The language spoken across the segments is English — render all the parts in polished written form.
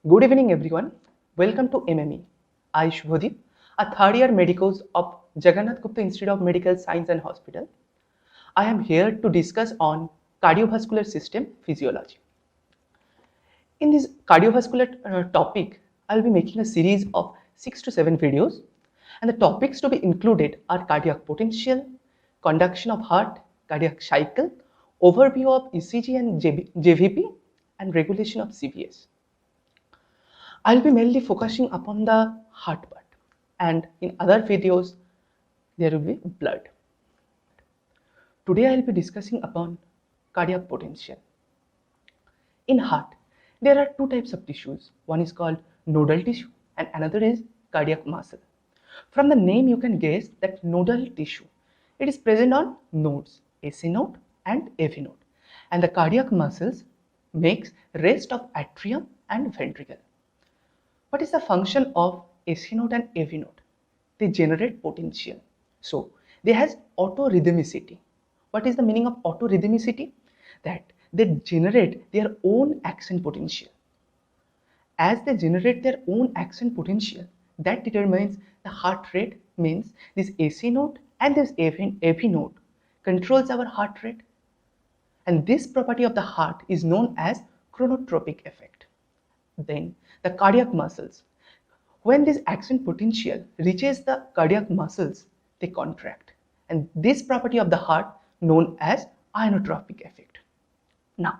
Good evening, everyone. Welcome to MME. I, Shubhadeep, a third year medicos of Jagannath Gupta Institute of Medical Science and Hospital. I am here to discuss on cardiovascular system physiology. In this cardiovascular topic, I'll be making a series of 6 to 7 videos, and the topics to be included are cardiac potential, conduction of heart, cardiac cycle, overview of ECG and JVP, and regulation of CVS. I'll be mainly focusing upon the heart part, and in other videos there will be blood. Today I'll be discussing upon cardiac potential. In heart, there are two types of tissues. One is called nodal tissue and another is cardiac muscle. From the name you can guess that nodal tissue, it is present on nodes, AC node and AV node, and the cardiac muscles makes rest of atrium and ventricle. What is the function of AC node and AV node? They generate potential. So they has autorhythmicity. What is the meaning of autorhythmicity? That they generate their own action potential. As they generate their own action potential, that determines the heart rate, means this AC node and this AV node controls our heart rate. And this property of the heart is known as chronotropic effect. Then the cardiac muscles. When this action potential reaches the cardiac muscles, they contract. And this property of the heart known as inotropic effect. Now,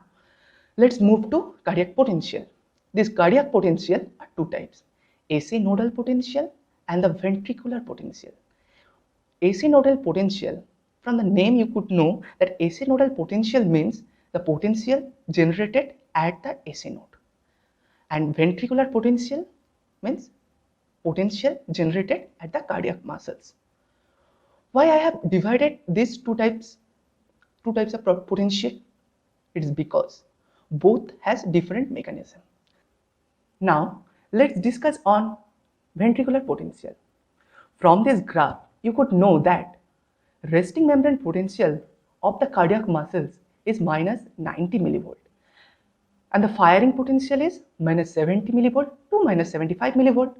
let's move to cardiac potential. This cardiac potential are two types, AC nodal potential and the ventricular potential. AC nodal potential, from the name you could know that AC nodal potential means the potential generated at the AC node. And ventricular potential means potential generated at the cardiac muscles. Why I have divided these two types of potential? It is because both has different mechanism. Now let's discuss on ventricular potential. From this graph, you could know that resting membrane potential of the cardiac muscles is minus 90 millivolt. And the firing potential is minus 70 millivolt to minus 75 millivolt,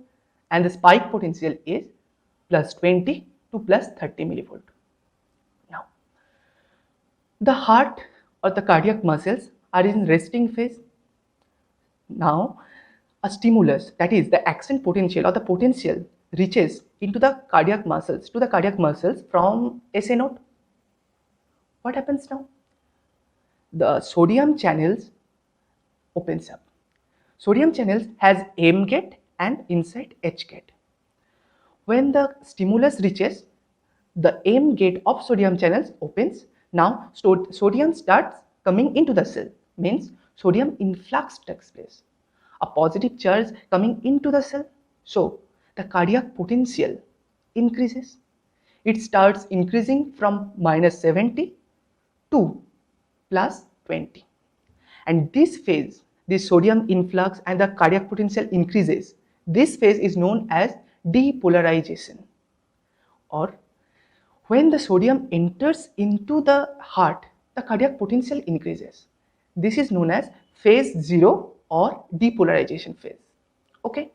and the spike potential is plus 20 to plus 30 millivolt. Now, the heart or the cardiac muscles are in resting phase. Now, a stimulus, that is the action potential or the potential, reaches into the cardiac muscles, from SA node. What happens now? The sodium channels opens up. Sodium channels has M gate and inside H gate. When the stimulus reaches, the M gate of sodium channels opens. Now sodium starts coming into the cell, means sodium influx takes place. A positive charge coming into the cell. So the cardiac potential increases. It starts increasing from minus 70 to plus 20. And this phase, this sodium influx and the cardiac potential increases. This phase is known as depolarization. Or when the sodium enters into the heart, the cardiac potential increases. This is known as phase 0 or depolarization phase. Okay.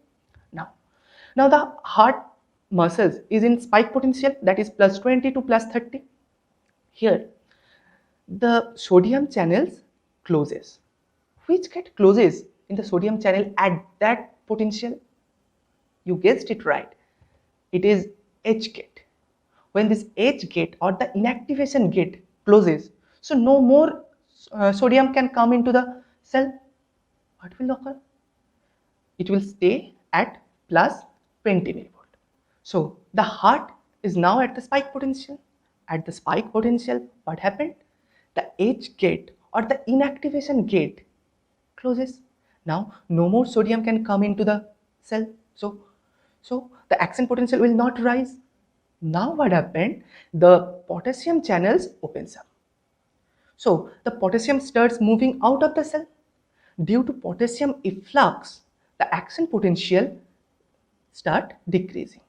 Now the heart muscles is in spike potential, that is plus 20 to plus 30. Here the sodium channels closes. Which gate closes in the sodium channel at that potential? You guessed it right. It is H gate. When this H gate or the inactivation gate closes, so no more sodium can come into the cell, what will occur? It will stay at plus 20 millivolt. So the heart is now at the spike potential. At the spike potential, what happened? The H gate or the inactivation gate closes. Now no more sodium can come into the cell. So the action potential will not rise. Now what happened? The potassium channels opens up. So the potassium starts moving out of the cell. Due to potassium efflux, the action potential start decreasing.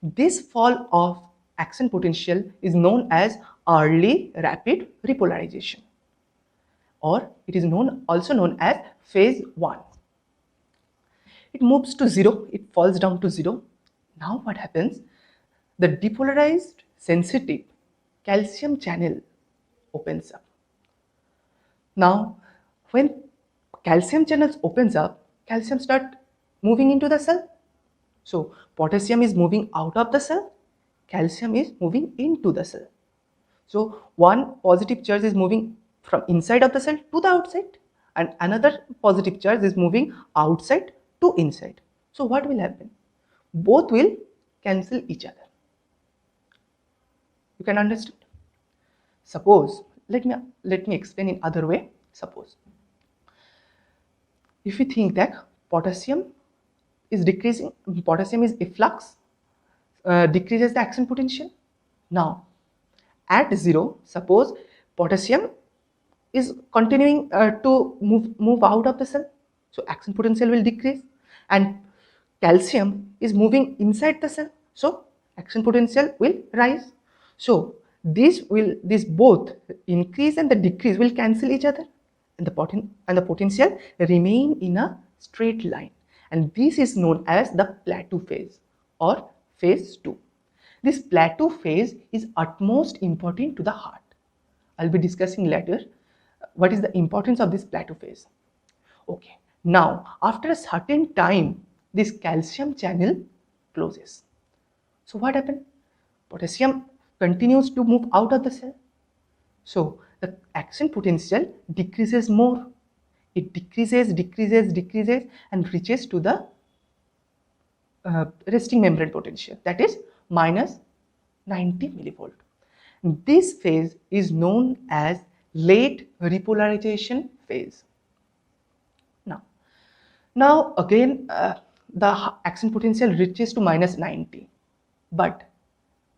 This fall of action potential is known as early rapid repolarization, or it is also known as phase 1. it moves to 0, it falls down to 0. Now what happens? The depolarized sensitive calcium channel opens up. Now when calcium channels opens up, calcium start moving into the cell. So potassium is moving out of the cell, calcium is moving into the cell. So one positive charge is moving from inside of the cell to the outside, and another positive charge is moving outside to inside. So what will happen? Both will cancel each other. You can understand? Suppose, let me explain in other way. Suppose if we think that potassium is decreasing, potassium is efflux, decreases the action potential. Now at 0, suppose potassium is continuing to move out of the cell, so action potential will decrease, and calcium is moving inside the cell, so action potential will rise. So these both increase and the decrease will cancel each other, and the potential remain in a straight line, and this is known as the plateau phase or phase 2. This plateau phase is utmost important to the heart. I'll be discussing later what is the importance of this plateau phase. Okay, now after a certain time, this calcium channel closes. So what happened? Potassium continues to move out of the cell. So the action potential decreases more. It decreases and reaches to the resting membrane potential, that is minus 90 millivolt. This phase is known as late repolarization phase. Now again the action potential reaches to minus 90, but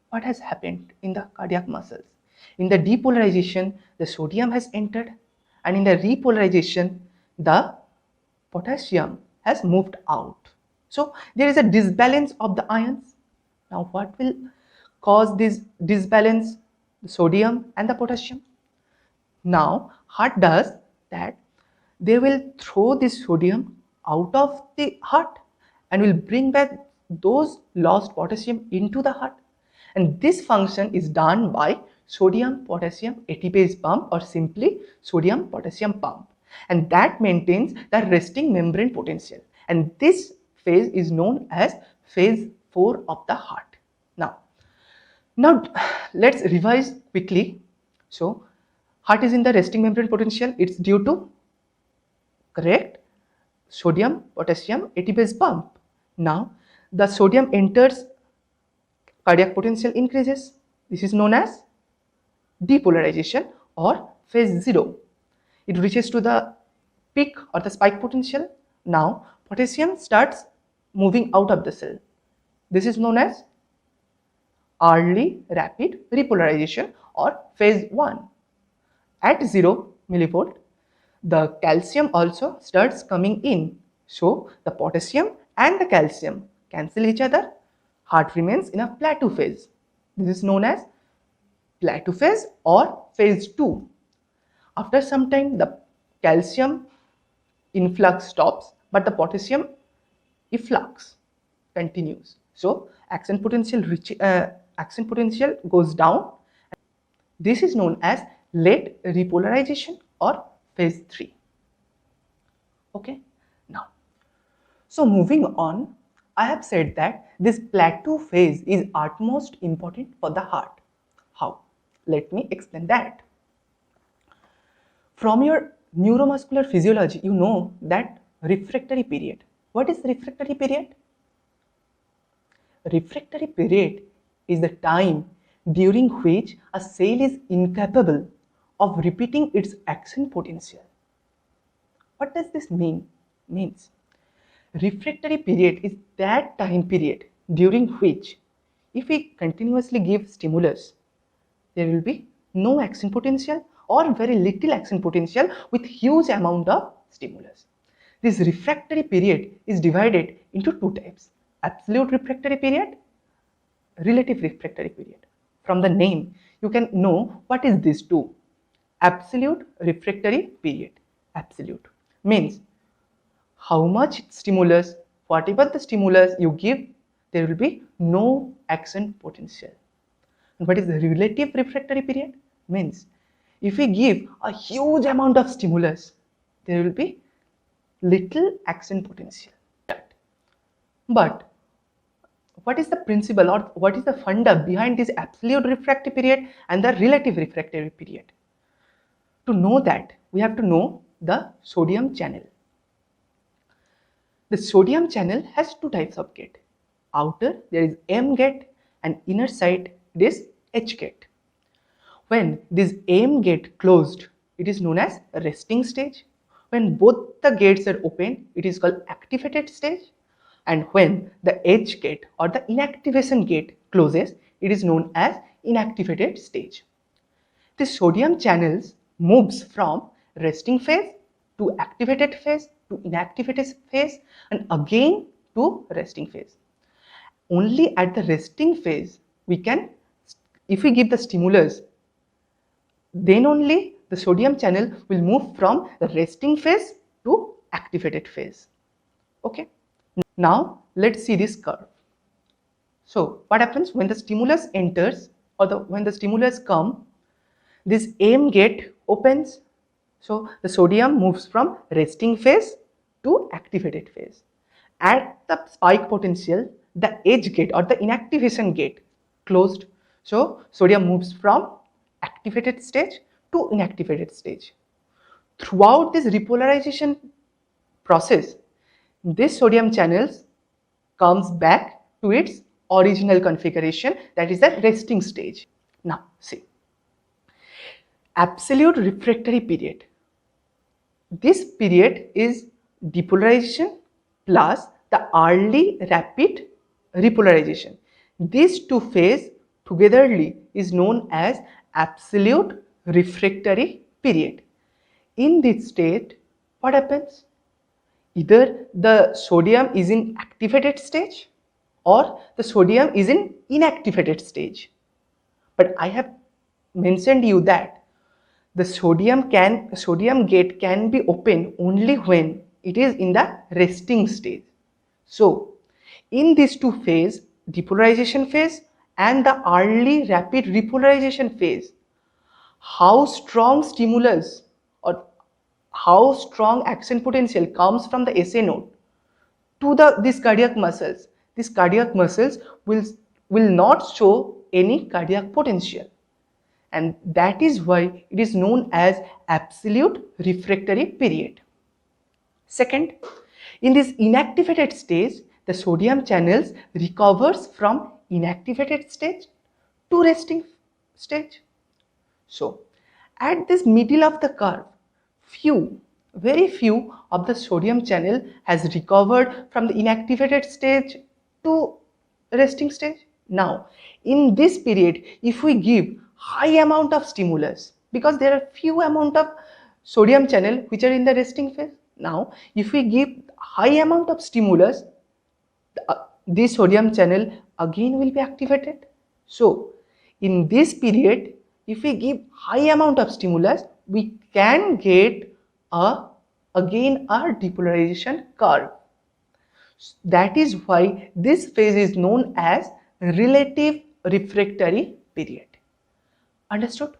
what has happened in the cardiac muscles? In the depolarization, the sodium has entered, and in the repolarization, the potassium has moved out. So there is a disbalance of the ions. Now what will cause this disbalance? The sodium and the potassium. Now heart does that, they will throw this sodium out of the heart and will bring back those lost potassium into the heart, and this function is done by sodium potassium ATPase pump, or simply sodium potassium pump, and that maintains the resting membrane potential, and this phase is known as phase 4 of the heart. Now let's revise quickly. So heart is in the resting membrane potential, it's due to, correct, sodium potassium ATPase pump. Now the sodium enters, cardiac potential increases. This is known as depolarization or phase 0. It reaches to the peak or the spike potential. Now potassium starts moving out of the cell. This is known as early rapid repolarization or phase 1. At 0 millivolt, the calcium also starts coming in. So the potassium and the calcium cancel each other. Heart remains in a plateau phase. This is known as plateau phase or phase 2. After some time, the calcium influx stops, but the potassium efflux continues. So action potential goes down. This is known as late repolarization or phase 3. Okay, now, so moving on, I have said that this plateau phase is utmost important for the heart. How? Let me explain that. From your neuromuscular physiology, you know that refractory period. What is refractory period? Refractory period is the time during which a cell is incapable of repeating its action potential. What does this mean? Means refractory period is that time period during which, if we continuously give stimulus, there will be no action potential or very little action potential with huge amount of stimulus. This refractory period is divided into two types: absolute refractory period, relative refractory period. From the name, you can know what is this two. Absolute refractory period. Absolute means how much stimulus whatever the stimulus you give, there will be no action potential. And what is the relative refractory period? Means if we give a huge amount of stimulus, there will be little action potential. But what is the principle or what is the funda behind this absolute refractory period and the relative refractory period? To know that, we have to know the sodium channel. The sodium channel has two types of gate. Outer, there is M gate, and inner side it is H gate. When this M gate closed, it is known as resting stage. When both the gates are open, it is called activated stage. And when the H gate or the inactivation gate closes, it is known as inactivated stage. The sodium channels moves from resting phase to activated phase to inactivated phase and again to resting phase. Only at the resting phase we can, if we give the stimulus, then only the sodium channel will move from the resting phase to activated phase. Okay. Now let's see this curve. So what happens when the stimulus enters or when the stimulus come, this M gate opens. So the sodium moves from resting phase to activated phase. At the spike potential, the H gate or the inactivation gate closed. So sodium moves from activated stage to inactivated stage. Throughout this repolarization process, this sodium channels comes back to its original configuration, that is the resting stage. Now see, absolute refractory period. This period is depolarization plus the early rapid repolarization. These two phases togetherly is known as absolute refractory period. In this state, what happens? Either the sodium is in activated stage or the sodium is in inactivated stage. But I have mentioned you that the sodium gate can be open only when it is in the resting stage. So in these two phases, depolarization phase and the early rapid repolarization phase, how strong stimulus or how strong action potential comes from the SA node to these cardiac muscles. These cardiac muscles will not show any cardiac potential, and that is why it is known as absolute refractory period. Second, in this inactivated stage, the sodium channels recovers from inactivated stage to resting stage. So at this middle of the curve, very few of the sodium channel has recovered from the inactivated stage to resting stage. Now in this period, if we give high amount of stimulus, because there are few amount of sodium channel which are in the resting phase. Now if we give high amount of stimulus, this sodium channel again will be activated. So in this period, if we give high amount of stimulus, we can get again a depolarization curve. That is why this phase is known as relative refractory period. Understood?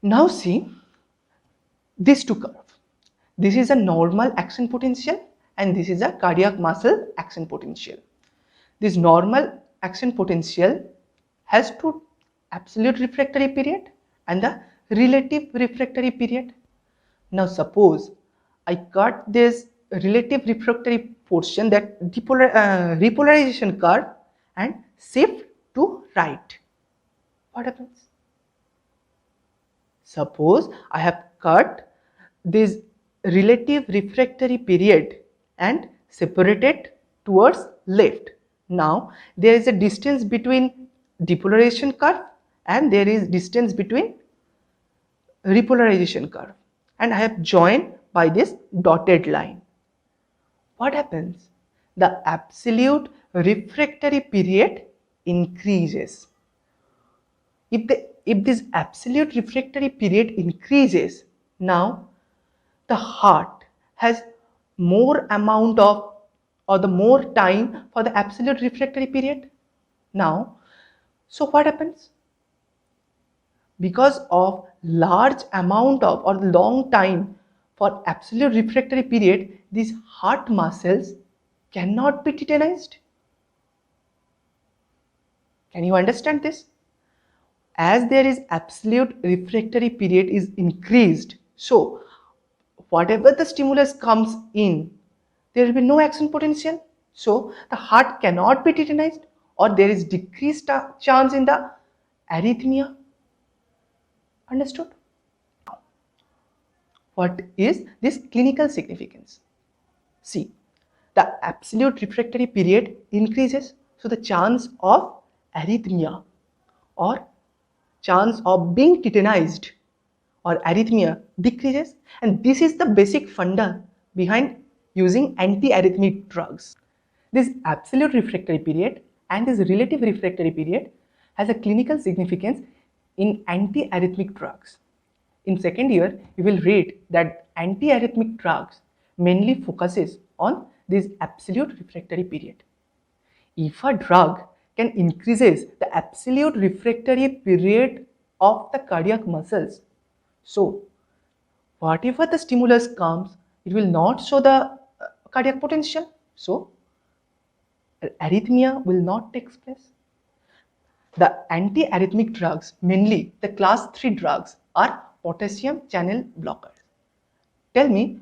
Now see these two curves. This is a normal action potential and this is a cardiac muscle action potential. This normal action potential has two absolute refractory period and the relative refractory period. Now suppose I cut this relative refractory portion, that repolarization curve, and shift to right. What happens? Suppose I have cut this relative refractory period and separated towards left. Now there is a distance between depolarization curve and there is distance between repolarization curve, and I have joined by this dotted line. What happens? The absolute refractory period increases. If this absolute refractory period increases, now the heart has more amount of or the more time for the absolute refractory period. Now, so what happens? Because of large amount of or long time for absolute refractory period, these heart muscles cannot be titanized. Can you understand this? As there is absolute refractory period is increased, so whatever the stimulus comes in, there will be no action potential, so the heart cannot be titanized, or there is decreased chance in the arrhythmia. Understood? What is this clinical significance? See, the absolute refractory period increases, so the chance of arrhythmia or chance of being tetanized or arrhythmia decreases, and this is the basic funda behind using antiarrhythmic drugs. This absolute refractory period and this relative refractory period has a clinical significance in antiarrhythmic drugs. In second year, you will read that antiarrhythmic drugs mainly focuses on this absolute refractory period. If a drug can increases the absolute refractory period of the cardiac muscles, so whatever the stimulus comes, it will not show the cardiac potential, so arrhythmia will not take place. The antiarrhythmic drugs, mainly the class 3 drugs, are potassium channel blockers. Tell me,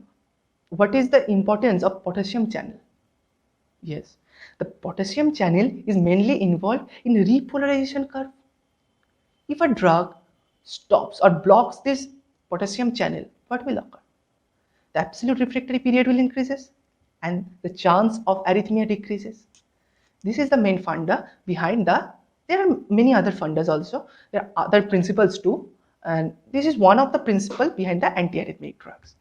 what is the importance of potassium channel? Yes, the potassium channel is mainly involved in repolarization curve. If a drug stops or blocks this potassium channel, what will occur? The absolute refractory period will increases and the chance of arrhythmia decreases. This is the main funda behind the, there are many other fundas also, there are other principles too, and this is one of the principles behind the antiarrhythmic drugs.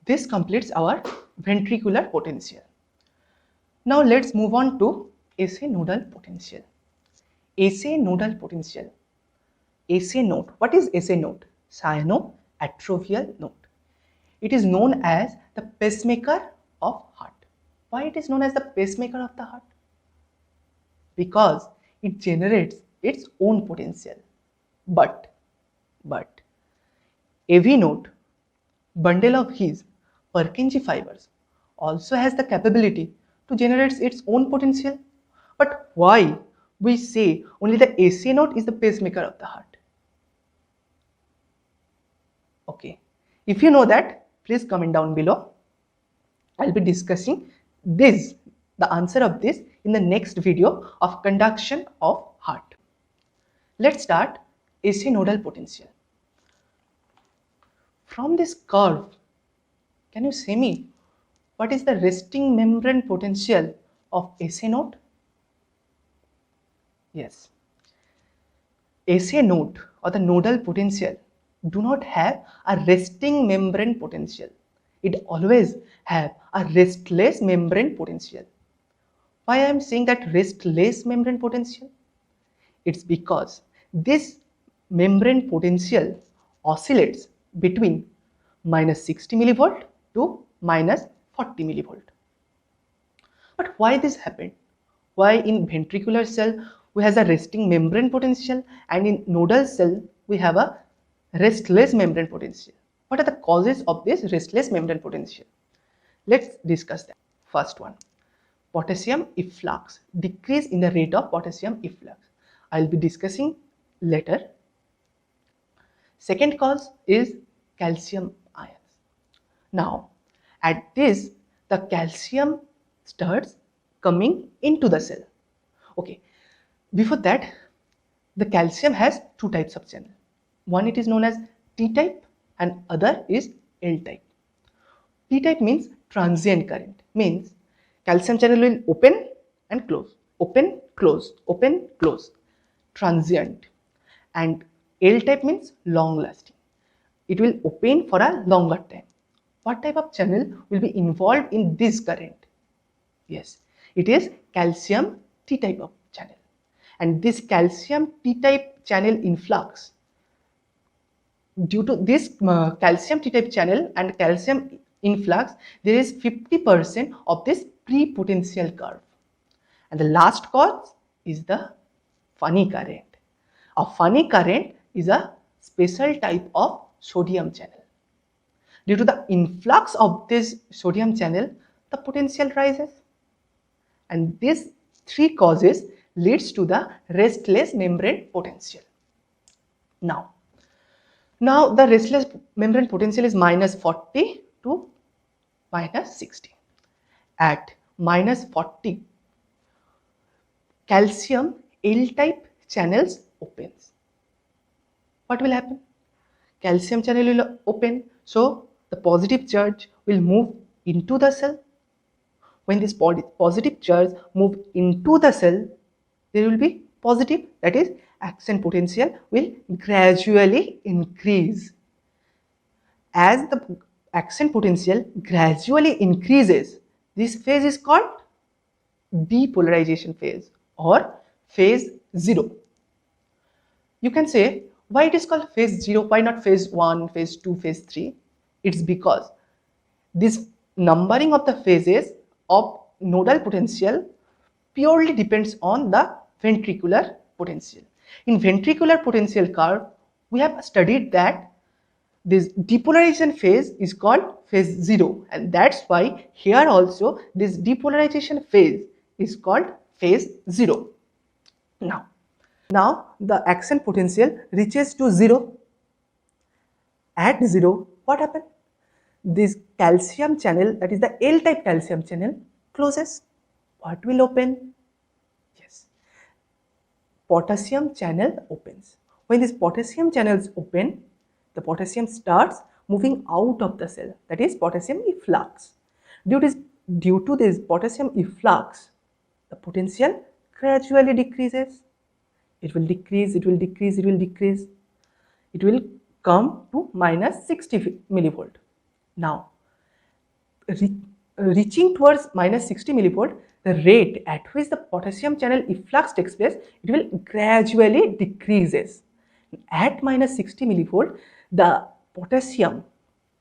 This completes our ventricular potential. Now let's move on to SA nodal potential. SA nodal potential. SA node. What is SA node? Cyanoatrophial node. It is known as the pacemaker of heart. Why it is known as the pacemaker of the heart? Because it generates its own potential. But AV node, bundle of His Purkinje fibers, also has the capability to generate its own potential. But why we say only the SA node is the pacemaker of the heart? Okay, if you know that, please comment down below. I'll be discussing this, the answer of this, in the next video of conduction of heart. Let's start AC nodal potential. From this curve, can you say me what is the resting membrane potential of AC node? Yes, AC node or the nodal potential do not have a resting membrane potential. It always have a restless membrane potential. Why I am saying that restless membrane potential? It's because this membrane potential oscillates between minus 60 millivolt to minus 40 millivolt. But why this happened? Why in ventricular cell we have a resting membrane potential and in nodal cell we have a restless membrane potential? What are the causes of this restless membrane potential? Let's discuss that. First one, potassium efflux, decrease in the rate of potassium efflux. I'll be discussing later. Second cause is calcium ions. Now, at this, the calcium starts coming into the cell. Okay, before that, the calcium has two types of channel. One it is known as T type and other is L type. T type means transient current, means calcium channel will open and close, open, close, open, close, transient. And L type means long lasting. It will open for a longer time. What type of channel will be involved in this current? Yes, it is calcium T type of channel. And this calcium T type channel influx, due to this calcium T type channel and calcium influx, there is 50% of this pre-potential curve. And the last cause is the funny current. A funny current is a special type of sodium channel. Due to the influx of this sodium channel, the potential rises. And these three causes leads to the restless membrane potential. Now the restless membrane potential is minus 40 to minus 60. At minus 40, calcium L-type channels opens. What will happen? Calcium channel will open, so the positive charge will move into the cell. When this positive charge move into the cell, there will be positive, that is action potential will gradually increase. As the action potential gradually increases, this phase is called depolarization phase or phase 0. You can say, why it is called phase 0, why not phase 1, phase 2, phase 3? It's because this numbering of the phases of nodal potential purely depends on the ventricular potential. In ventricular potential curve, we have studied that this depolarization phase is called phase 0, and that's why here also this depolarization phase is called phase 0. Now the action potential reaches to 0. At 0, what happened? This calcium channel, that is the L-type calcium channel, closes. What will open? Yes, potassium channel opens. When these potassium channels open, the potassium starts moving out of the cell, that is potassium efflux. Due to this potassium efflux, the potential gradually decreases. It will decrease, it will decrease, it will decrease. It will come to minus 60 millivolt. Now, reaching towards minus 60 millivolt, the rate at which the potassium channel efflux takes place, it will gradually decreases. At minus 60 millivolt, the potassium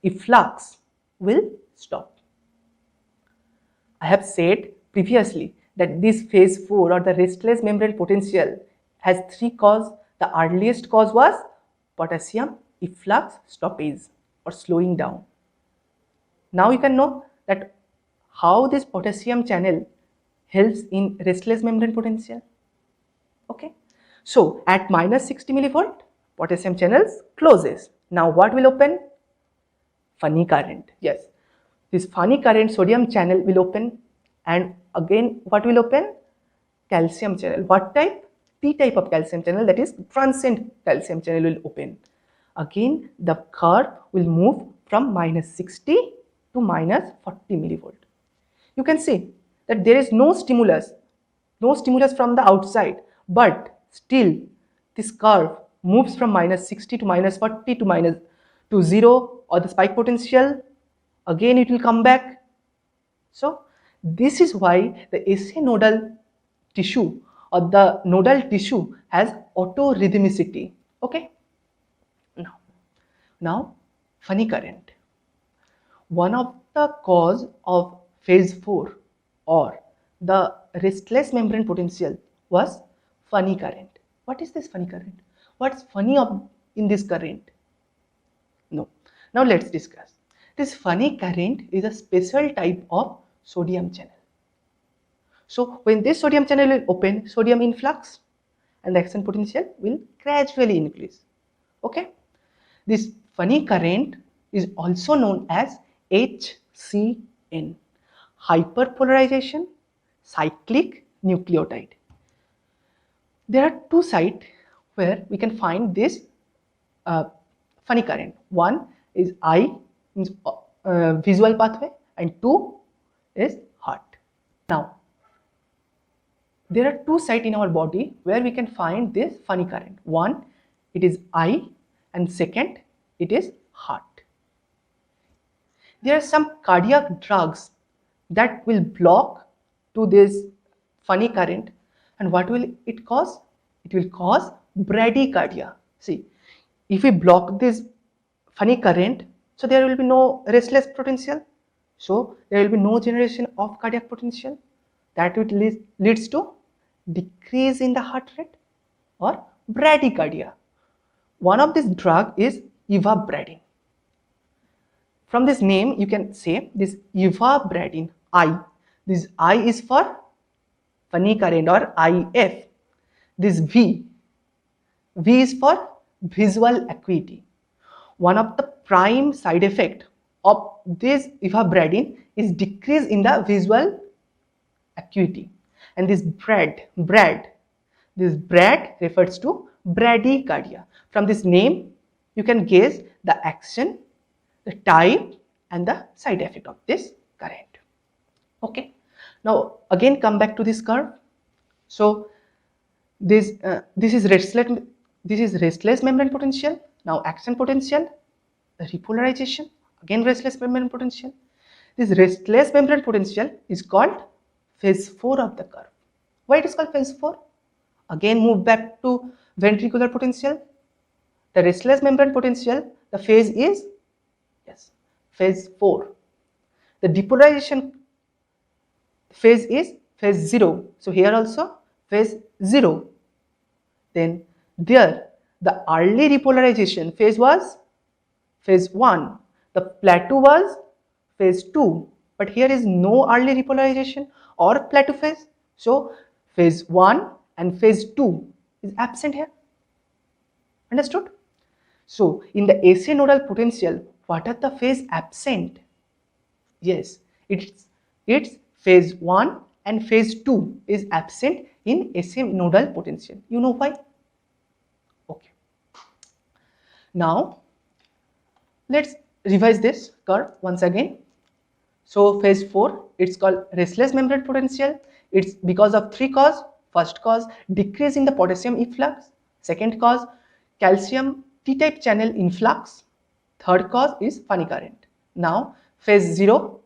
efflux will stop. I have said previously that this phase 4 or the restless membrane potential has three causes. The earliest cause was potassium efflux stoppage or slowing down. Now you can know that how this potassium channel helps in restless membrane potential. Okay, so at minus 60 millivolt, potassium channels closes. Now what will open? Funny current. Yes, this funny current sodium channel will open, and again what will open? Calcium channel. What type? P type of calcium channel, that is transient calcium channel will open. Again the curve will move from minus 60 to minus 40 millivolt. You can see that there is no stimulus from the outside, but still this curve moves from minus 60 to minus 40 to 0 or the spike potential. Again it will come back. So this is why the SA nodal tissue or the nodal tissue has autorhythmicity. Okay. Now funny current. One of the cause of phase 4 or the restless membrane potential was funny current. What is this funny current? What's funny in this current? No. Now let's discuss. This funny current is a special type of sodium channel. So when this sodium channel will open, sodium influx and the action potential will gradually increase. Okay. This funny current is also known as HCN, hyperpolarization cyclic nucleotide. There are two sites where we can find this funny current. One is eye, means visual pathway, and two is heart. Now, there are two sites in our body where we can find this funny current. One, it is eye, and second, it is heart. There are some cardiac drugs that will block to this funny current, and what will it cause? It will cause bradycardia. See, if we block this funny current, So there will be no restless potential. So there will be no generation of cardiac potential. That would leads to decrease in the heart rate or bradycardia. One of this drug is ivabradine. From this name, you can say this ivabradine, I. This I is for funny current or IF. This V is for visual acuity. One of the prime side effect of this ivabradine is decrease in the visual acuity. And this brad refers to bradycardia. From this name, you can guess the action, the type, and the side effect of this current. Okay. Now again come back to this curve. So this is restless membrane potential. Now action potential, repolarization, again restless membrane potential. This restless membrane potential is called phase 4 of the curve. Why it is called phase 4? Again move back to ventricular potential. The restless membrane potential, the phase is, yes, phase 4. The depolarization phase is phase 0. So here also phase 0. Then there the early repolarization phase was phase 1. The plateau was phase 2. But here is no early repolarization or plateau phase. So phase 1 and phase 2 is absent here. Understood? So in the SA nodal potential, what are the phase absent? Yes, it's phase 1 and phase 2 is absent in SA nodal potential. You know why? Okay. Now let's revise this curve once again. So phase 4, it's called restless membrane potential. It's because of 3 causes. First cause, decrease in the potassium efflux. Second cause, calcium T-type channel influx. Third cause is funny current. Now phase 0,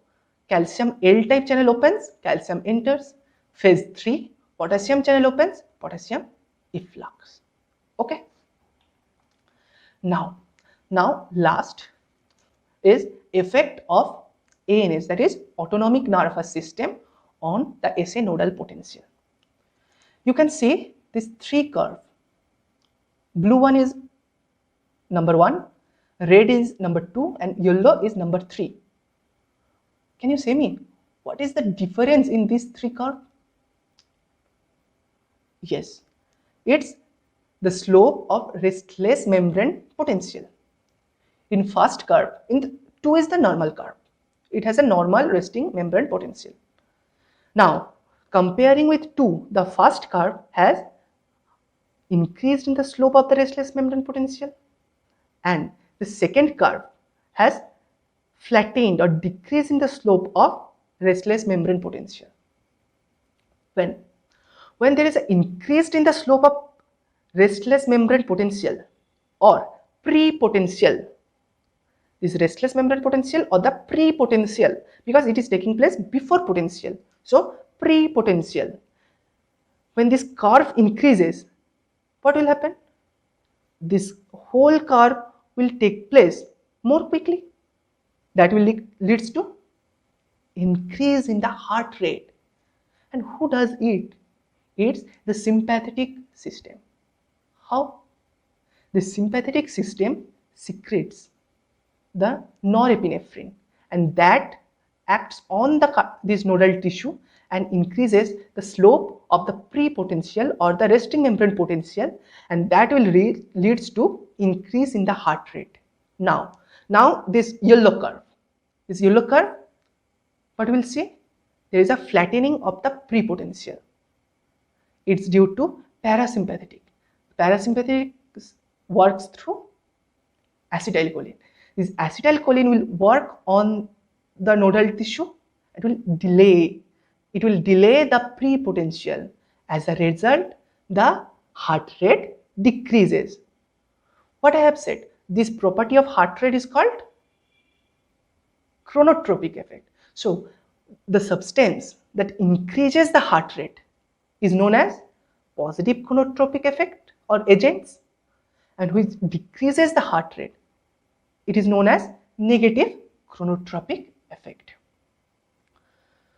calcium L-type channel opens, calcium enters. Phase 3, potassium channel opens, potassium efflux. Okay. Now last is effect of ANS, that is autonomic nervous system, on the SA nodal potential. You can see this 3 curve. Blue one is number 1, red is number 2, and yellow is number 3. Can you say me what is the difference in these 3 curves? Yes, it's the slope of restless membrane potential. In first curve, in 2 is the normal curve. It has a normal resting membrane potential. Now comparing with 2, the first curve has increased in the slope of the restless membrane potential, and the second curve has flattened or decreased in the slope of restless membrane potential. When there is an increase in the slope of restless membrane potential or pre-potential, this restless membrane potential or the pre-potential, because it is taking place before potential. So pre-potential, when this curve increases, what will happen? This whole curve will take place more quickly. That will leads to increase in the heart rate. And who does it? It's the sympathetic system. How? The sympathetic system secretes the norepinephrine, and that acts on this nodal tissue and increases the slope of the pre-potential or the resting membrane potential, and that will leads to increase in the heart rate. Now this yellow curve, what we'll see, there is a flattening of the pre-potential. It's due to parasympathetic. Parasympathetic works through acetylcholine. This acetylcholine will work on the nodal tissue. It will delay the pre-potential. As a result, the heart rate decreases. What I have said, this property of heart rate is called chronotropic effect. So the substance that increases the heart rate is known as positive chronotropic effect or agents, and which decreases the heart rate, it is known as negative chronotropic effect.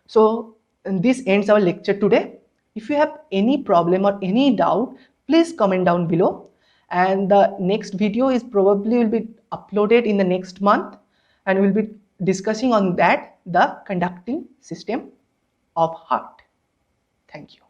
So this ends our lecture today. If you have any problem or any doubt, please comment down below, and the next video is probably will be uploaded in the next month, and we'll be discussing on that the conducting system of heart. Thank you.